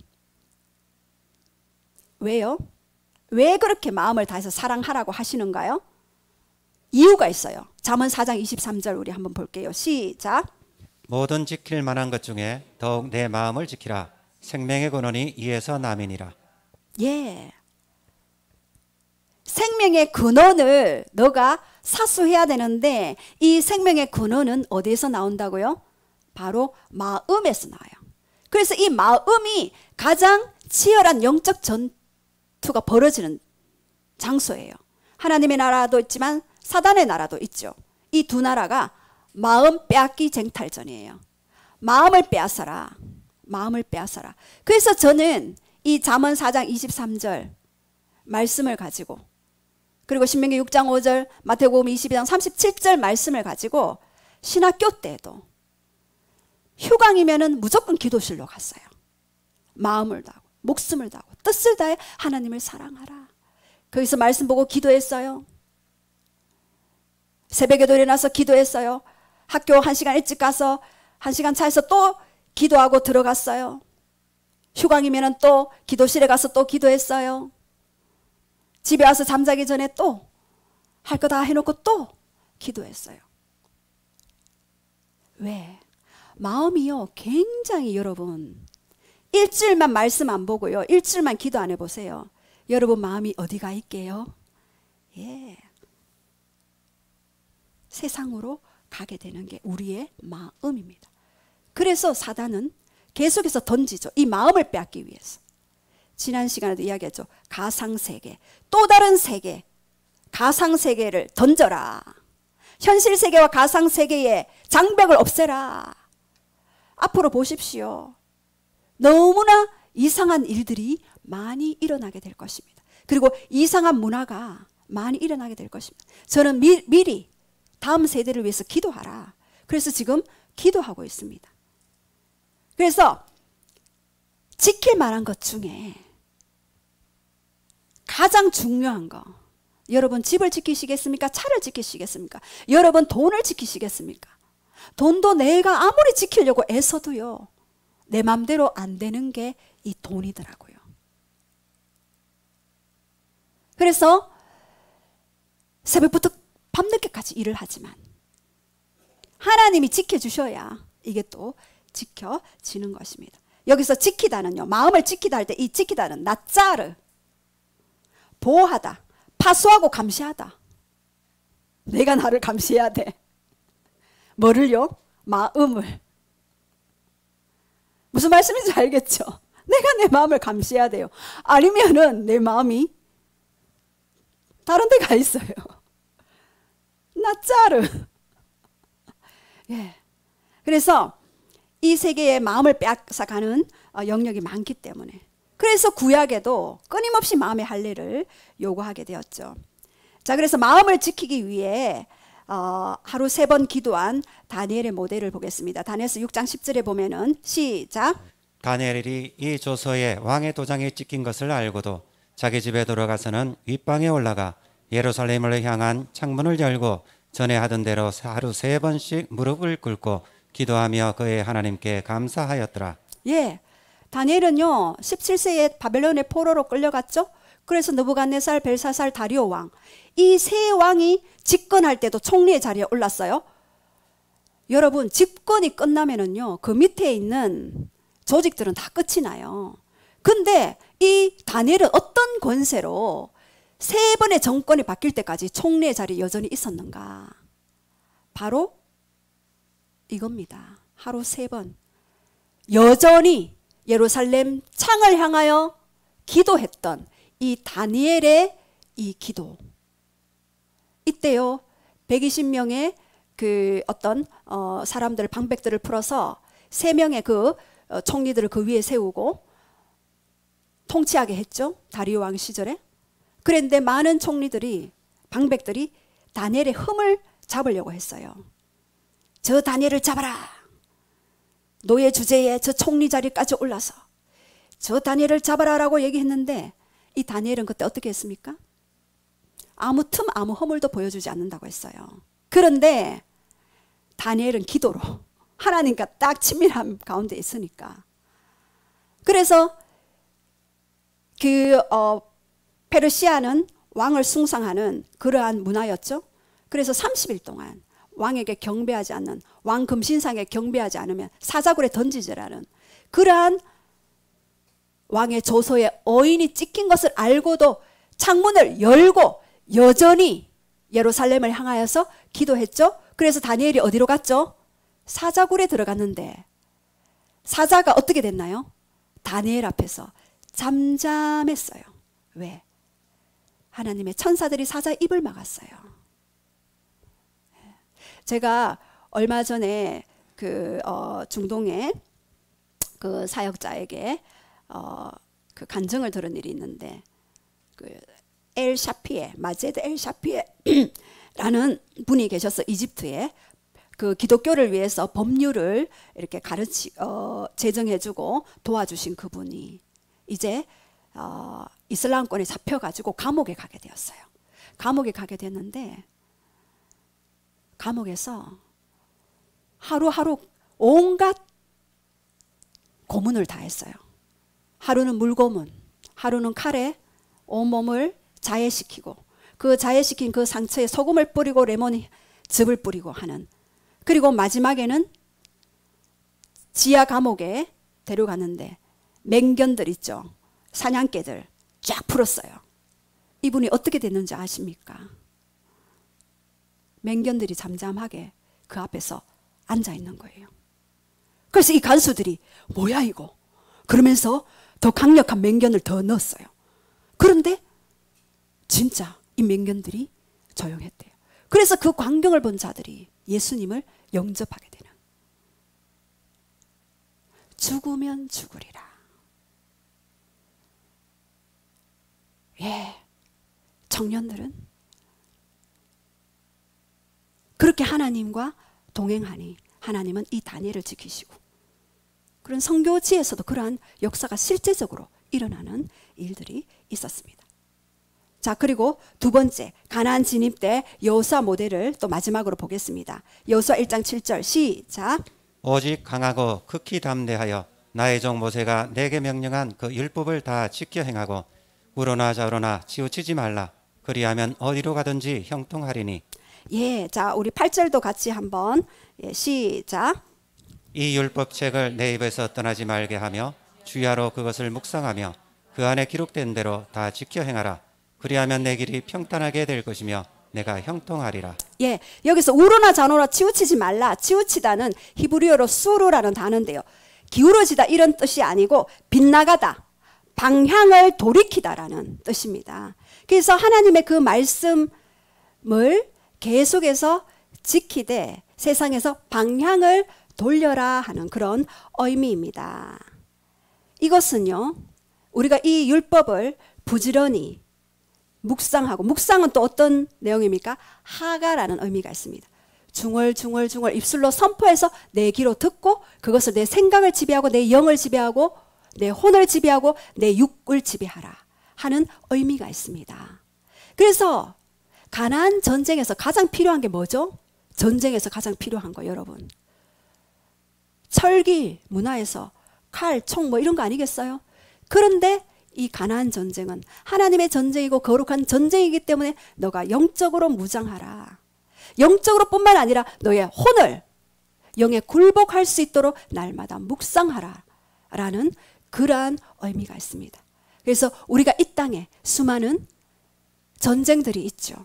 왜요? 왜 그렇게 마음을 다해서 사랑하라고 하시는가요? 이유가 있어요. 잠언 4장 23절 우리 한번 볼게요. 시작. 모든 지킬 만한 것 중에 더욱 내 마음을 지키라. 생명의 근원이 이에서 남이니라. 예. 생명의 근원을 너가 사수해야 되는데 이 생명의 근원은 어디에서 나온다고요? 바로 마음에서 나와요. 그래서 이 마음이 가장 치열한 영적 전투가 벌어지는 장소예요. 하나님의 나라도 있지만 사단의 나라도 있죠. 이 두 나라가 마음 빼앗기 쟁탈전이에요. 마음을 빼앗아라. 마음을 빼앗아라. 그래서 저는 이 잠언 4장 23절 말씀을 가지고, 그리고 신명기 6장 5절, 마태복음 22장 37절 말씀을 가지고 신학교 때도 휴강이면은 무조건 기도실로 갔어요. 마음을 다하고 목숨을 다하고 뜻을 다해 하나님을 사랑하라. 거기서 말씀 보고 기도했어요. 새벽에도 일어나서 기도했어요. 학교 1시간 일찍 가서 1시간 차에서 또 기도하고 들어갔어요. 휴강이면은 또 기도실에 가서 또 기도했어요. 집에 와서 잠자기 전에 또 할 거 다 해놓고 또 기도했어요. 왜? 마음이요, 굉장히 여러분, 일주일만 말씀 안 보고요, 일주일만 기도 안 해보세요. 여러분 마음이 어디가 있게요? 예, 세상으로 가게 되는 게 우리의 마음입니다. 그래서 사단은 계속해서 던지죠. 이 마음을 빼앗기 위해서. 지난 시간에도 이야기했죠. 가상세계, 또 다른 세계, 가상세계를 던져라. 현실세계와 가상세계의 장벽을 없애라. 앞으로 보십시오. 너무나 이상한 일들이 많이 일어나게 될 것입니다. 그리고 이상한 문화가 많이 일어나게 될 것입니다. 저는 미리 다음 세대를 위해서 기도하라. 그래서 지금 기도하고 있습니다. 그래서 지킬 만한 것 중에 가장 중요한 거, 여러분 집을 지키시겠습니까? 차를 지키시겠습니까? 여러분 돈을 지키시겠습니까? 돈도 내가 아무리 지키려고 애써도요, 내 맘대로 안 되는 게 이 돈이더라고요. 그래서 새벽부터 밤늦게까지 일을 하지만 하나님이 지켜주셔야 이게 또 지켜지는 것입니다. 여기서 지키다는요, 마음을 지키다 할 때 이 지키다는 나짜르, 보호하다, 파수하고 감시하다. 내가 나를 감시해야 돼. 뭐를요? 마음을. 무슨 말씀인지 알겠죠? 내가 내 마음을 감시해야 돼요. 아니면은 내 마음이 다른 데 가 있어요. 나짜르. 예. 그래서 이 세계의 마음을 빼앗아가는 영역이 많기 때문에, 그래서 구약에도 끊임없이 마음의 할례를 요구하게 되었죠. 자, 그래서 마음을 지키기 위해 하루 3번 기도한 다니엘의 모델을 보겠습니다. 다니엘서 6장 10절에 보면은 시작. 다니엘이 이 조서에 왕의 도장이 찍힌 것을 알고도 자기 집에 들어가서는 윗방에 올라가 예루살렘을 향한 창문을 열고 전에 하던 대로 하루 3번씩 무릎을 꿇고 기도하며 그의 하나님께 감사하였더라. 예, 다니엘은요 17세에 바벨론의 포로로 끌려갔죠. 그래서 느부갓네살, 벨사살, 다리오 왕, 이 세 왕이 집권할 때도 총리의 자리에 올랐어요. 여러분, 집권이 끝나면은요 그 밑에 있는 조직들은 다 끝이 나요. 근데 이 다니엘은 어떤 권세로 3번의 정권이 바뀔 때까지 총리의 자리에 여전히 있었는가? 바로 이겁니다. 하루 3번 여전히 예루살렘 창을 향하여 기도했던 이 다니엘의 이 기도. 이때요 120명의 그 어떤 사람들, 방백들을 풀어서 3명의 그 총리들을 그 위에 세우고 통치하게 했죠. 다리오 왕 시절에. 그런데 많은 총리들이, 방백들이 다니엘의 흠을 잡으려고 했어요. 저 다니엘을 잡아라. 노예 주제에 저 총리 자리까지 올라서 저 다니엘을 잡아라라고 얘기했는데 이 다니엘은 그때 어떻게 했습니까? 아무 틈, 아무 허물도 보여주지 않는다고 했어요. 그런데 다니엘은 기도로 하나님과 딱 친밀함 가운데 있으니까. 그래서 그 페르시아는 왕을 숭상하는 그러한 문화였죠. 그래서 30일 동안 왕에게 경배하지 않는, 왕 금신상에 경배하지 않으면 사자굴에 던지지라는 그러한 왕의 조서에 어인이 찍힌 것을 알고도 창문을 열고 여전히 예루살렘을 향하여서 기도했죠. 그래서 다니엘이 어디로 갔죠? 사자굴에 들어갔는데 사자가 어떻게 됐나요? 다니엘 앞에서 잠잠했어요. 왜? 하나님의 천사들이 사자 입을 막았어요. 제가 얼마 전에 중동에 그 사역자에게 그 간증을 들은 일이 있는데, 엘 샤피에, 마제드 엘 샤피에라는 분이 계셔서 이집트에 그 기독교를 위해서 법률을 이렇게 제정해주고 도와주신 그분이 이제 이슬람권에 잡혀가지고 감옥에 가게 되었어요. 감옥에 가게 됐는데 감옥에서 하루하루 온갖 고문을 다 했어요. 하루는 물고문, 하루는 칼에 온몸을 자해시키고 그 자해시킨 그 상처에 소금을 뿌리고 레몬즙을 뿌리고 하는, 그리고 마지막에는 지하 감옥에 데려갔는데 맹견들 있죠. 사냥개들 쫙 풀었어요. 이분이 어떻게 됐는지 아십니까? 맹견들이 잠잠하게 그 앞에서 앉아 있는 거예요. 그래서 이 간수들이 뭐야 이거? 그러면서 더 강력한 맹견을 더 넣었어요. 그런데 진짜 이 맹견들이 조용했대요. 그래서 그 광경을 본 자들이 예수님을 영접하게 되는, 죽으면 죽으리라. 예, 청년들은 그렇게 하나님과 동행하니 하나님은 이 다니엘을 지키시고, 그런 선교지에서도 그러한 역사가 실제적으로 일어나는 일들이 있었습니다. 자, 그리고 두 번째, 가나안 진입 때 여호수아 모델을 또 마지막으로 보겠습니다. 여호수아 1장 7절 시작. 오직 강하고 극히 담대하여 나의 종 모세가 내게 명령한 그 율법을 다 지켜 행하고 우러나 좌우러나 치우치지 말라. 그리하면 어디로 가든지 형통하리니. 예, 자, 우리 8절도 같이 한번 시작. 이 율법책을 내 입에서 떠나지 말게 하며 주야로 그것을 묵상하며 그 안에 기록된 대로 다 지켜 행하라. 그리하면 내 길이 평탄하게 될 것이며 내가 형통하리라. 예, 여기서 우러나 좌우러나 치우치지 말라. 치우치다는 히브리어로 수르라는 단어인데요. 기울어지다 이런 뜻이 아니고 빗나가다, 방향을 돌이키다라는 뜻입니다. 그래서 하나님의 그 말씀을 계속해서 지키되 세상에서 방향을 돌려라 하는 그런 의미입니다. 이것은요, 우리가 이 율법을 부지런히 묵상하고, 묵상은 또 어떤 내용입니까? 하가라는 의미가 있습니다. 중얼중얼 입술로 선포해서 내 귀로 듣고 그것을 내 생각을 지배하고 내 영을 지배하고 내 혼을 지배하고 내 육을 지배하라 하는 의미가 있습니다. 그래서 가나안 전쟁에서 가장 필요한 게 뭐죠? 전쟁에서 가장 필요한 거 여러분, 철기 문화에서 칼, 총 뭐 이런 거 아니겠어요? 그런데 이 가나안 전쟁은 하나님의 전쟁이고 거룩한 전쟁이기 때문에 너가 영적으로 무장하라. 영적으로 뿐만 아니라 너의 혼을 영에 굴복할 수 있도록 날마다 묵상하라 라는 그러한 의미가 있습니다. 그래서 우리가 이 땅에 수많은 전쟁들이 있죠.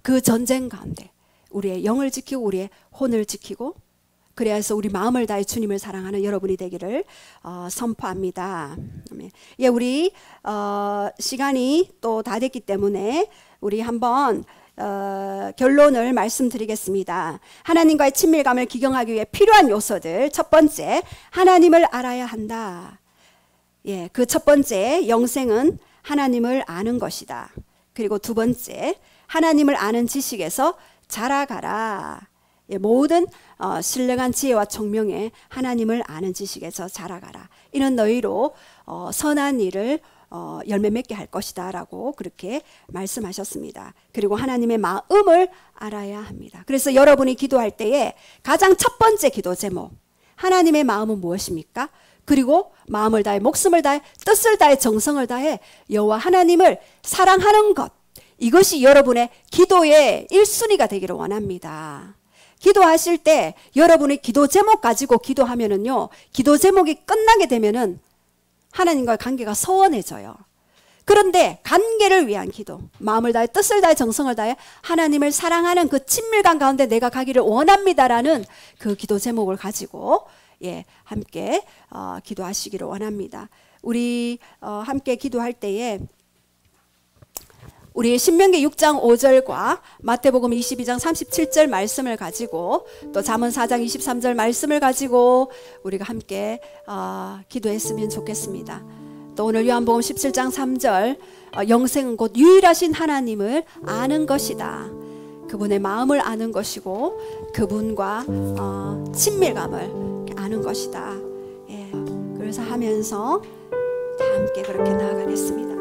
그 전쟁 가운데 우리의 영을 지키고 우리의 혼을 지키고, 그래서 우리 마음을 다해 주님을 사랑하는 여러분이 되기를 선포합니다. 예, 우리 시간이 또 다 됐기 때문에 우리 한번 결론을 말씀드리겠습니다. 하나님과의 친밀감을 기경하기 위해 필요한 요소들. 첫 번째, 하나님을 알아야 한다. 예, 그 첫 번째, 영생은 하나님을 아는 것이다. 그리고 두 번째, 하나님을 아는 지식에서 자라가라. 예, 모든 신령한 지혜와 총명에 하나님을 아는 지식에서 자라가라. 이는 너희로 선한 일을 열매 맺게 할 것이다 라고 그렇게 말씀하셨습니다. 그리고 하나님의 마음을 알아야 합니다. 그래서 여러분이 기도할 때에 가장 첫 번째 기도 제목, 하나님의 마음은 무엇입니까? 그리고 마음을 다해, 목숨을 다해, 뜻을 다해, 정성을 다해 여호와 하나님을 사랑하는 것, 이것이 여러분의 기도의 1순위가 되기를 원합니다. 기도하실 때 여러분이 기도 제목 가지고 기도하면은요, 기도 제목이 끝나게 되면은 하나님과의 관계가 소원해져요. 그런데 관계를 위한 기도, 마음을 다해 뜻을 다해 정성을 다해 하나님을 사랑하는 그 친밀감 가운데 내가 가기를 원합니다라는 그 기도 제목을 가지고 함께 기도하시기를 원합니다. 우리 함께 기도할 때에 우리 신명기 6장 5절과 마태복음 22장 37절 말씀을 가지고 또 잠언 4장 23절 말씀을 가지고 우리가 함께 기도했으면 좋겠습니다. 또 오늘 요한복음 17장 3절 영생은 곧 유일하신 하나님을 아는 것이다. 그분의 마음을 아는 것이고 그분과 친밀감을 아는 것이다. 그래서 하면서 다 함께 그렇게 나아가겠습니다.